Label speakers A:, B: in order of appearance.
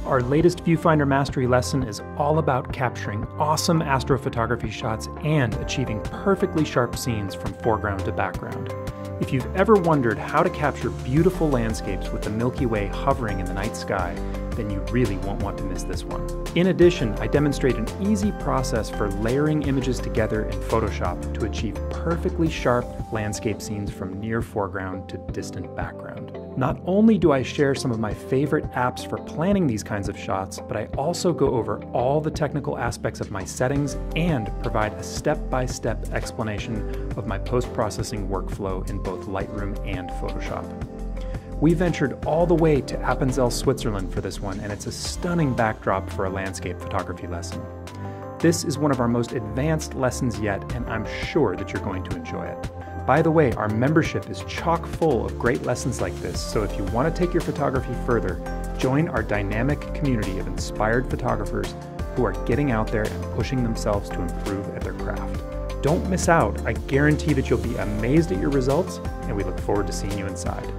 A: Our latest Viewfinder Mastery lesson is all about capturing awesome astrophotography shots and achieving perfectly sharp scenes from foreground to background. If you've ever wondered how to capture beautiful landscapes with the Milky Way hovering in the night sky, then you really won't want to miss this one. In addition, I demonstrate an easy process for layering images together in Photoshop to achieve perfectly sharp landscape scenes from near foreground to distant background. Not only do I share some of my favorite apps for planning these kinds of shots, but I also go over all the technical aspects of my settings and provide a step-by-step explanation of my post-processing workflow in both Lightroom and Photoshop. We ventured all the way to Appenzell, Switzerland for this one, and it's a stunning backdrop for a landscape photography lesson. This is one of our most advanced lessons yet, and I'm sure that you're going to enjoy it. By the way, our membership is chock full of great lessons like this, so if you want to take your photography further, join our dynamic community of inspired photographers who are getting out there and pushing themselves to improve at their craft. Don't miss out. I guarantee that you'll be amazed at your results, and we look forward to seeing you inside.